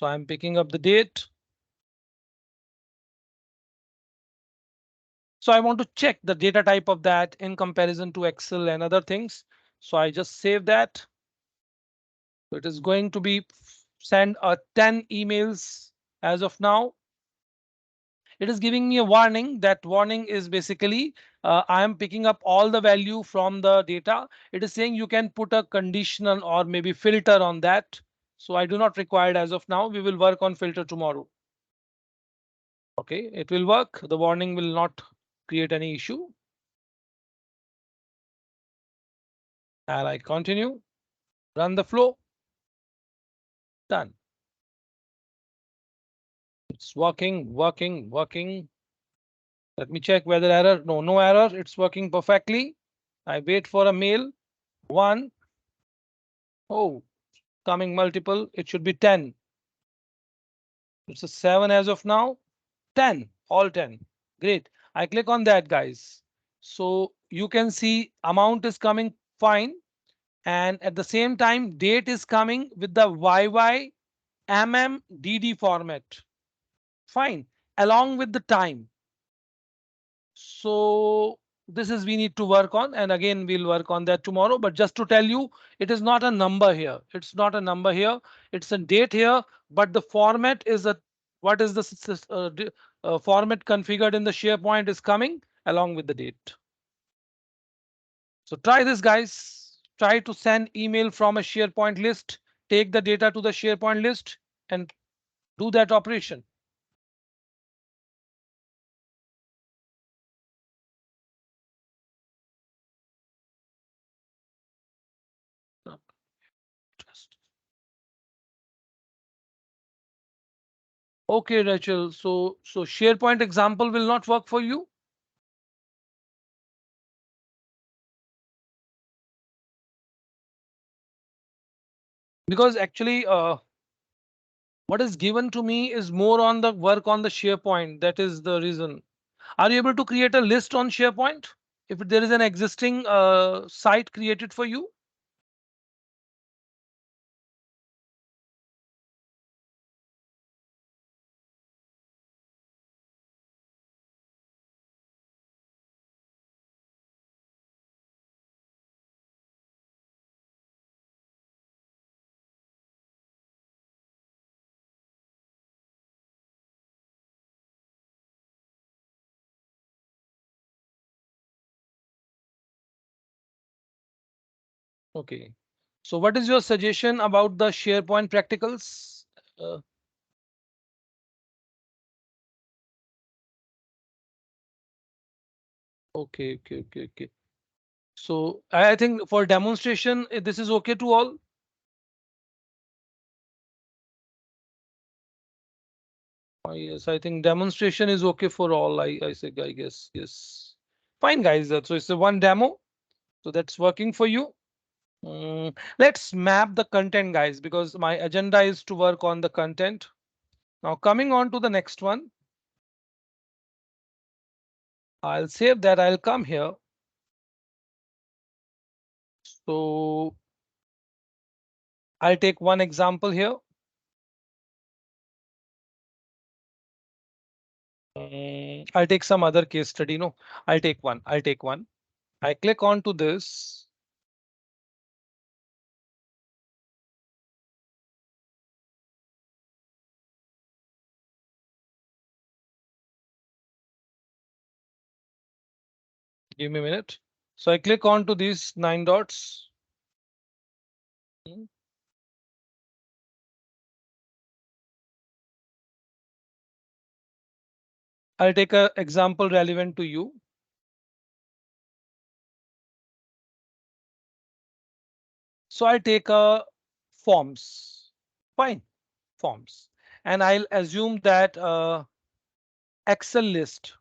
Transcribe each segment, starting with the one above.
So I'm picking up the date. So I want to check the data type of that in comparison to Excel and other things. So I just save that. So it is going to be send 10 emails as of now. It is giving me a warning. That warning is basically I am picking up all the value from the data. It is saying you can put a conditional or maybe filter on that. So I do not require it as of now. We will work on filter tomorrow. Okay, it will work. The warning will not create any issue. And I continue. Run the flow. Done. It's working, working, working. Let me check whether error. No, no error. It's working perfectly. I wait for a mail. One. Oh, coming multiple. It should be 10. It's a 7 as of now. 10. All 10. Great. I click on that, guys. So you can see amount is coming fine. And at the same time, date is coming with the YYMMDD format. Fine. Along with the time. So this is we need to work on, and again we'll work on that tomorrow. But just to tell you, it is not a number here. It's not a number here. It's a date here, but the format is a what is the format configured in the SharePoint is coming along with the date. So try this, guys. Try to send email from a SharePoint list, take the data to the SharePoint list and do that operation. Okay, Rachel. So SharePoint example will not work for you. Because actually what is given to me is more on the work on the SharePoint. That is the reason. Are you able to create a list on SharePoint if there is an existing site created for you? Okay, so what is your suggestion about the SharePoint practicals? uh, okay. So I think for demonstration this is okay to all. Yes, I think demonstration is okay for all. I say, I guess, yes. Fine, guys. So it's a one demo. So that's working for you. Let's map the content, guys, because my agenda is to work on the content. Now, coming on to the next one, I'll save that. I'll come here. So I'll take one example here. I'll take some other case study. No, I'll take one. I'll take one. I click on to this. Give me a minute. So I click on to these 9 dots. I'll take an example relevant to you. So I'll take a forms. Fine, forms. And I'll assume that Excel list.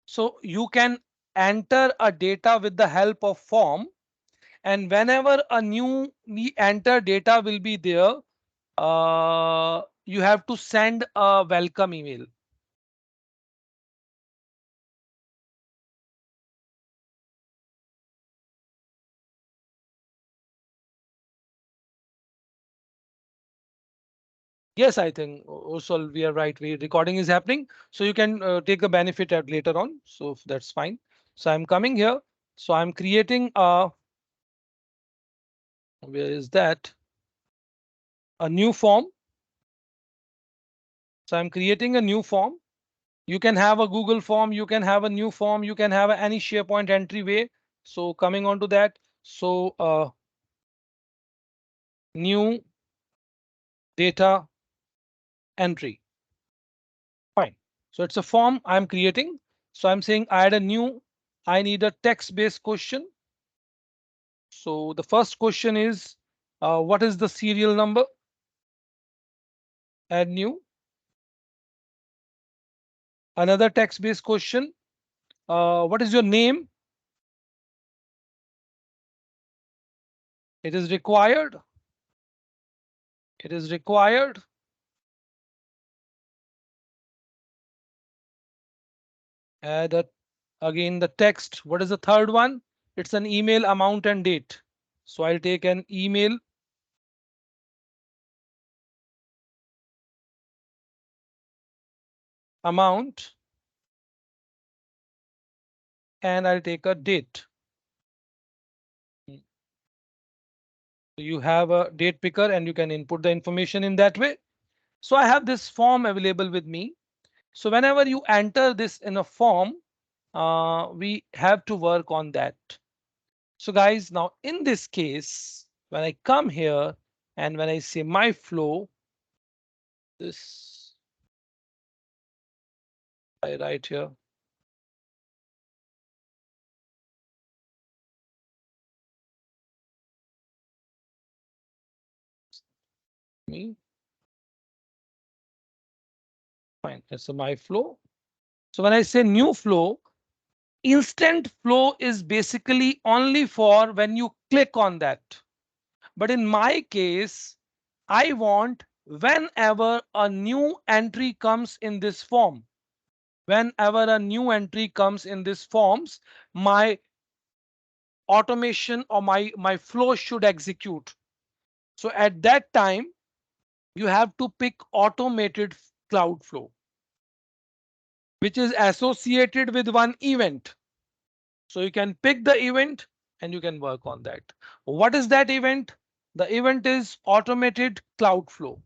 So you can enter a data with the help of form. And whenever a new enter data will be there, you have to send a welcome email. Yes, I think also we are right. We recording is happening, so you can take the benefit at later on. So that's fine. So I'm coming here. So I'm creating a, where is that? A new form. So I'm creating a new form. You can have a Google form. You can have a new form. You can have any SharePoint entryway. So coming on to that. So new data entry. Fine. So it's a form I'm creating. So I'm saying add a new. I need a text-based question. So the first question is, what is the serial number? Add new. Another text-based question. What is your name? It is required. It is required. Add a, again the text. What is the third one? It's an email amount and date. So I'll take an email amount and I'll take a date. So you have a date picker and you can input the information in that way. So I have this form available with me. So whenever you enter this in a form, we have to work on that. So guys, now in this case, when I come here and when I say my flow, this I write here. Me, fine, it's a my flow. So when I say new flow, instant flow is basically only for when you click on that. But in my case, I want whenever a new entry comes in this form. Whenever a new entry comes in this forms, my automation or my flow should execute. So at that time, you have to pick automated cloud flow, which is associated with one event. So you can pick the event and you can work on that. What is that event? The event is automated cloud flow.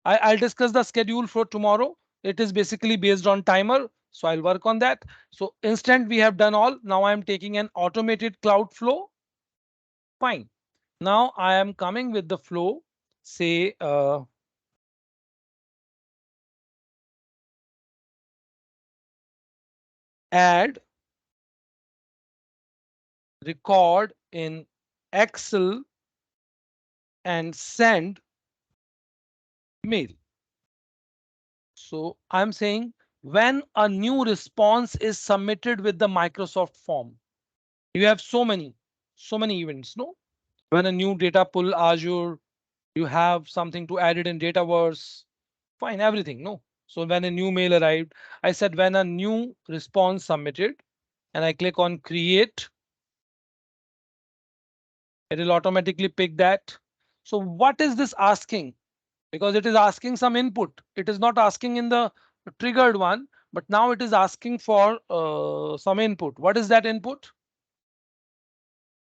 I'll discuss the schedule for tomorrow. It is basically based on timer. So I'll work on that. So instant we have done all. Now I'm taking an automated cloud flow. Fine. Now I am coming with the flow. Say add record in Excel and send mail. So I'm saying when a new response is submitted with the Microsoft form, you have so many events, no? When a new data pull Azure, you have something to add it in Dataverse, fine, everything, no? So when a new mail arrived, I said when a new response submitted and I click on create, it will automatically pick that. So what is this asking? Because it is asking some input. It is not asking in the triggered one, but now it is asking for some input. What is that input?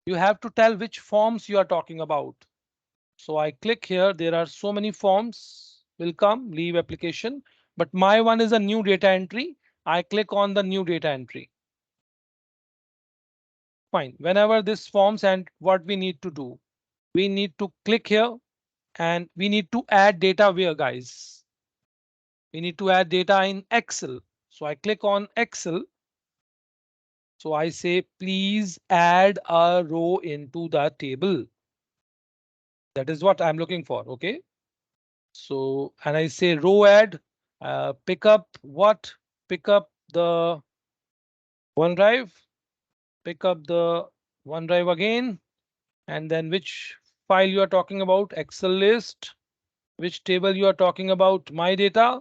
You have to tell which forms you are talking about. So I click here. There are so many forms will come, leave application, but my one is a new data entry. I click on the new data entry. Fine. Whenever this forms and what we need to do, we need to click here and we need to add data where, guys? We need to add data in Excel. So I click on Excel. So I say, please add a row into the table. That is what I'm looking for. OK, so and I say row add, pick up what? Pick up the OneDrive, pick up the OneDrive again, and then which file you are talking about? Excel list. Which table you are talking about? My data.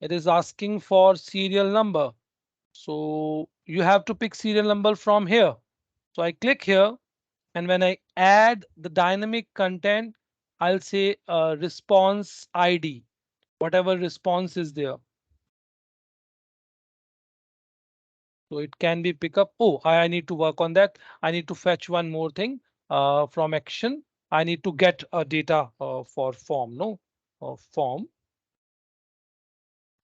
It is asking for serial number. So you have to pick serial number from here. So I click here and when I add the dynamic content, I'll say response ID. whatever response is there. So it can be pick up. Oh, I need to work on that. I need to fetch one more thing from action. I need to get a data for form. No, form.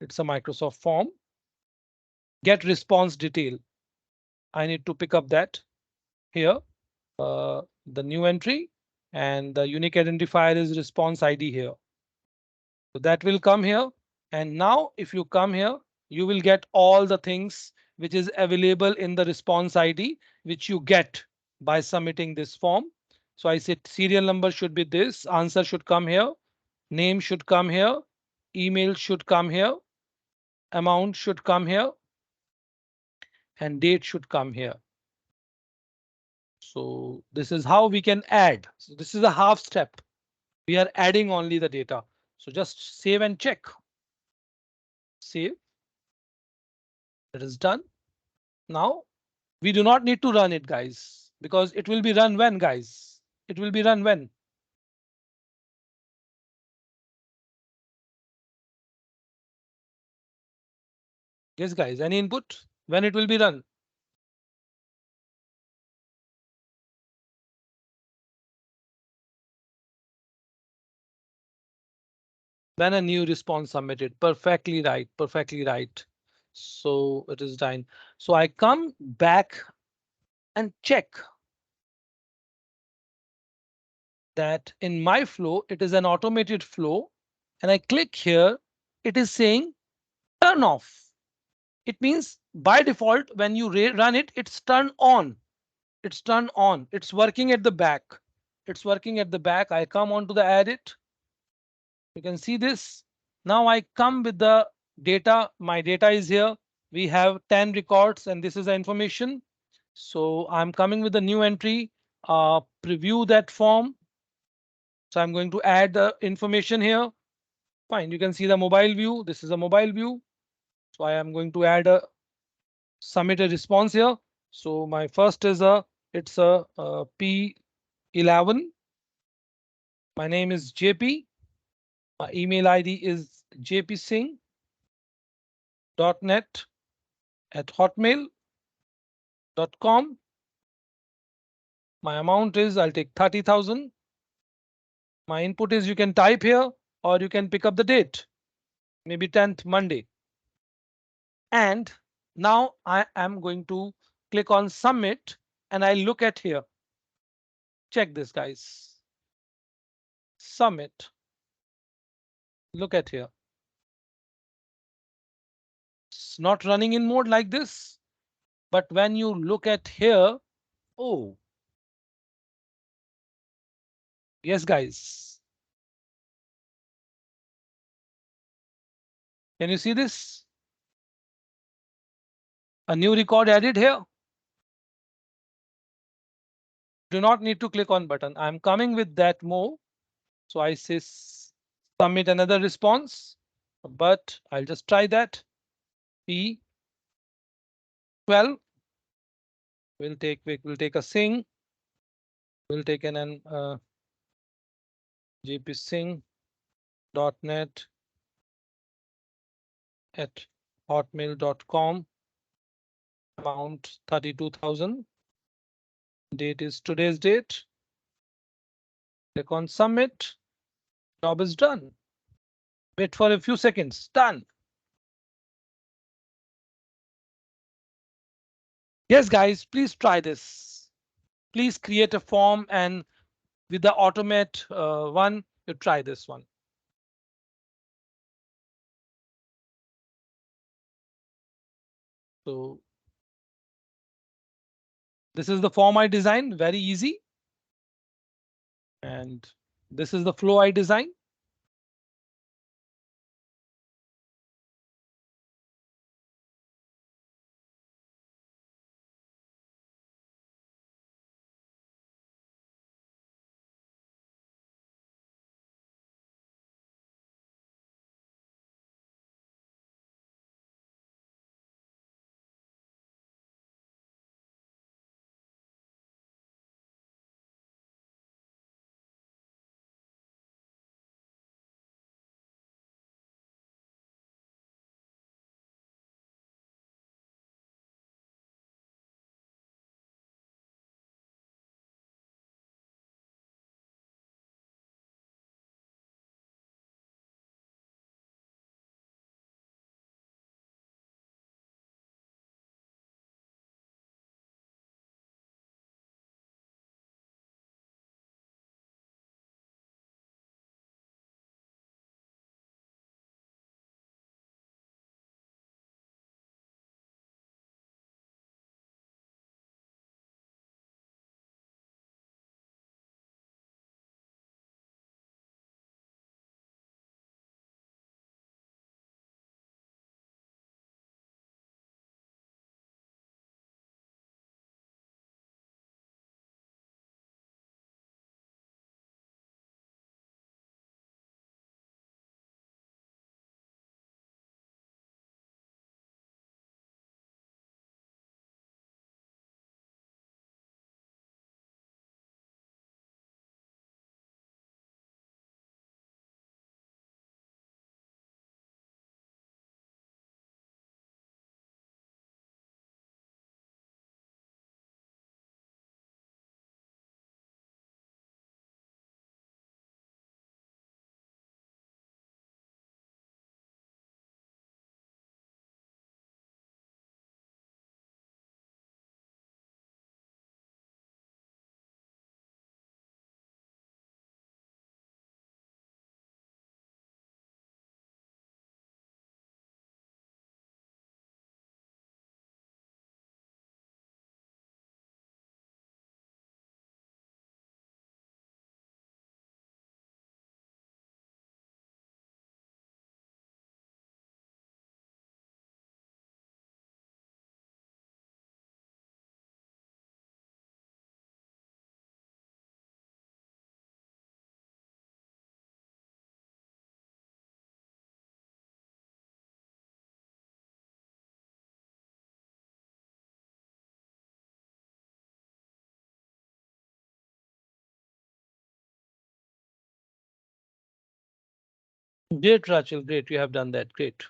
It's a Microsoft form. Get response detail. I need to pick up that here. The new entry and the unique identifier is response ID here. So that will come here. And now if you come here, you will get all the things which is available in the response ID, which you get by submitting this form. So I said serial number should be this, answer should come here, name should come here, email should come here, amount should come here, and date should come here. So this is how we can add. So this is a half step. We are adding only the data. So just save and check. Save. That is done. Now we do not need to run it, guys, because it will be run when, guys. It will be run when. Yes, guys. Any input? When it will be run? When a new response submitted. Perfectly right. Perfectly right. So it is done. So I come back and check that in my flow, it is an automated flow. And I click here. It is saying turn off. It means by default, when you run it, it's turned on. It's turned on. It's working at the back. It's working at the back. I come on to the edit. You can see this. Now I come with the data. My data is here. We have 10 records and this is the information. So I'm coming with a new entry, preview that form. So I'm going to add the information here. Fine. You can see the mobile view. This is a mobile view. So I am going to add a submit a response here. So my first is it's a P11. My name is JP. My email ID is jpsingh.net at hotmail.com. My amount is I'll take 30,000. My input is you can type here or you can pick up the date, maybe 10th Monday. And now I am going to click on submit and I look at here. Check this, guys. Submit. Look at here. It's not running in mode like this. But when you look at here, oh, yes, guys. Can you see this? A new record added here. Do not need to click on button. I'm coming with that move. So I say submit another response, but I'll just try that. P12 we'll take a sing. We'll take an jpsingh.net at hotmail.com. Amount 32,000. Date is today's date. Click on submit. Job is done. Wait for a few seconds. Done. Yes, guys, please try this. Please create a form and with the automate one, you try this one. So this is the form I designed, very easy. And this is the flow I designed. Great, Rachel. Great. You have done that. Great.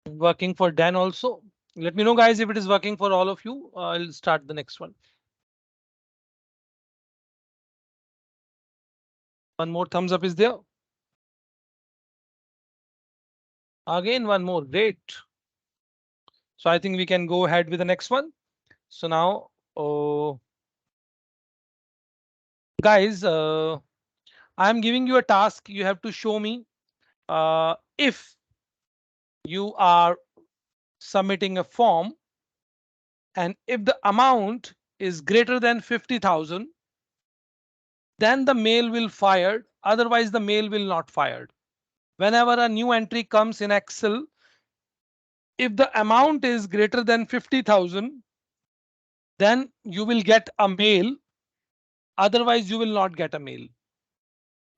Working for Dan also. Let me know, guys, if it is working for all of you. I'll start the next one. One more thumbs up is there. Again, one more. Great. So I think we can go ahead with the next one. So now, guys, I'm giving you a task. You have to show me If you are submitting a form and if the amount is greater than 50,000, then the mail will fired. Otherwise, the mail will not fired. Whenever a new entry comes in Excel, if the amount is greater than 50,000, then you will get a mail. Otherwise, you will not get a mail.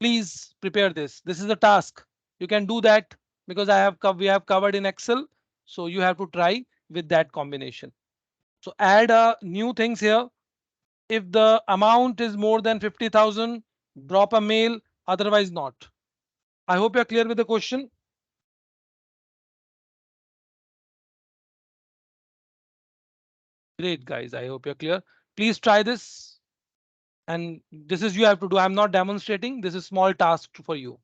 Please prepare this. This is a task. You can do that because we have covered in Excel. So you have to try with that combination. So add new things here. If the amount is more than 50,000, drop a mail. Otherwise not. I hope you're clear with the question. Great, guys. I hope you're clear. Please try this. And this is you have to do. I'm not demonstrating. This is small task for you.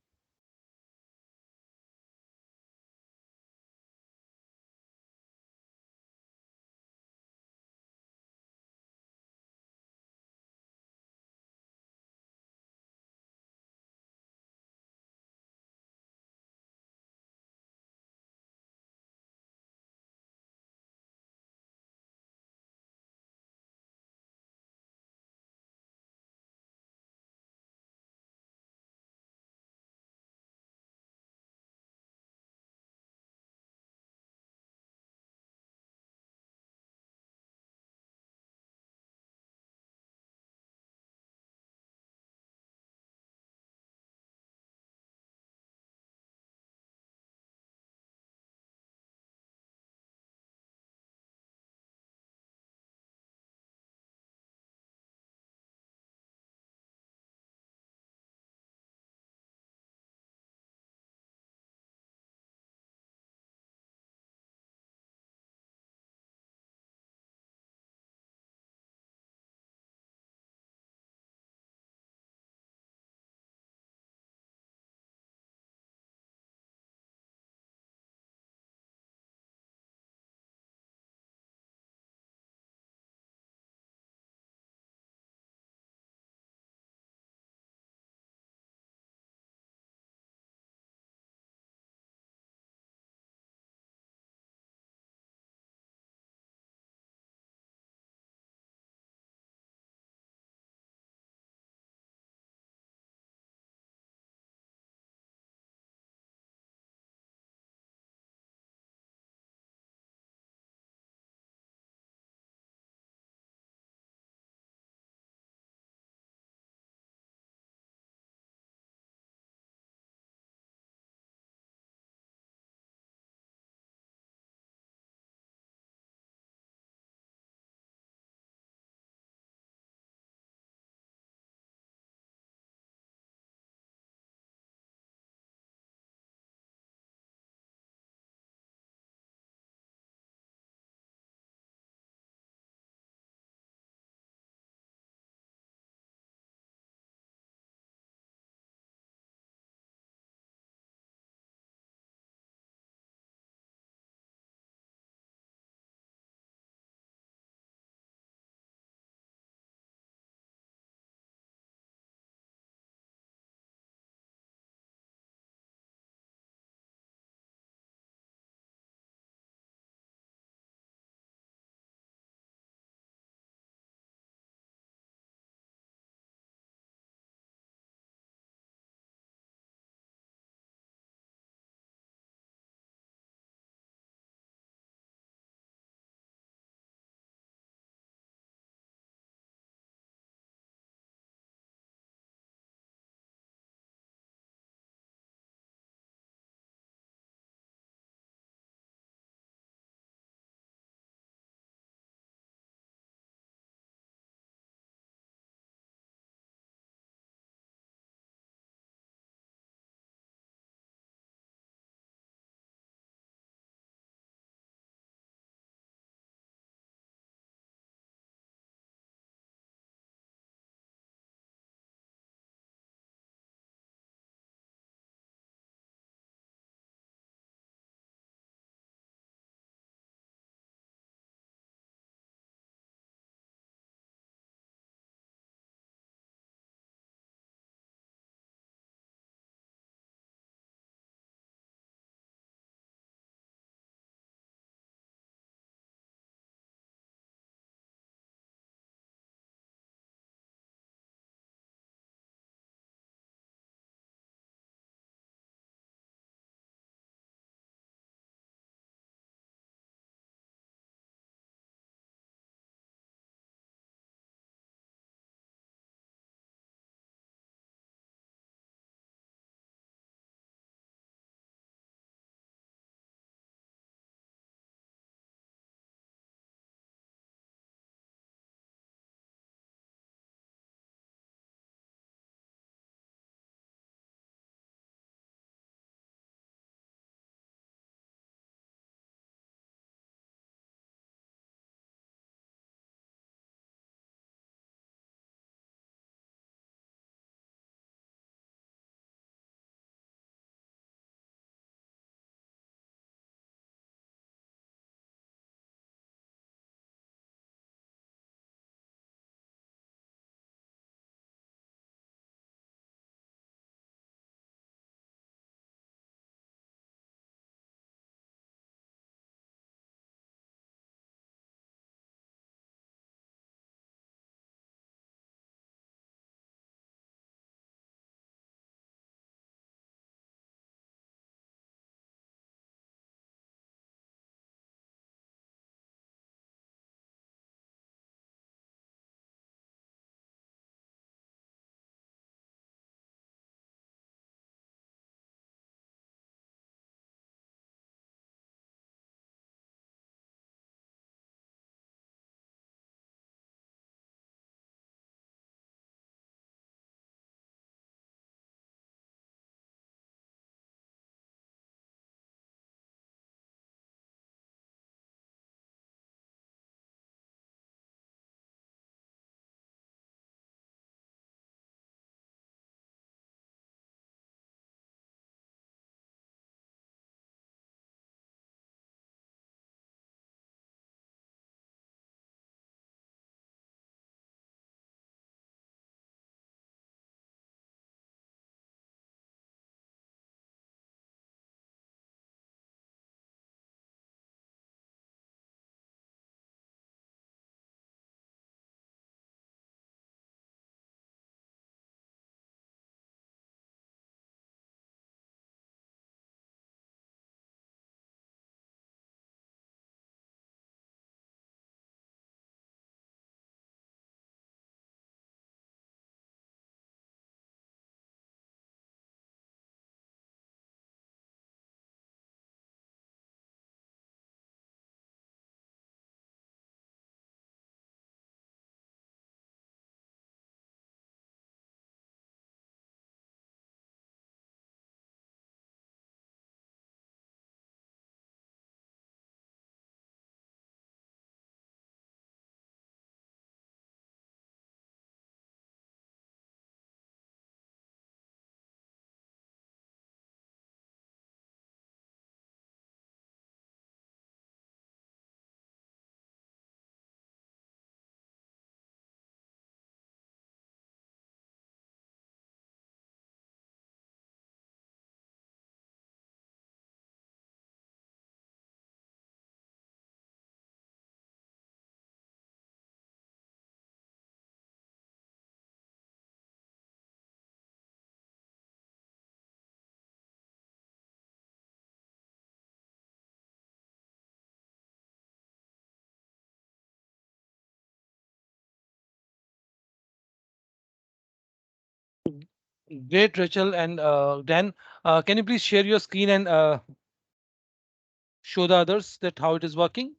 Great, Rachel and Dan. Can you please share your screen and show the others that how it is working?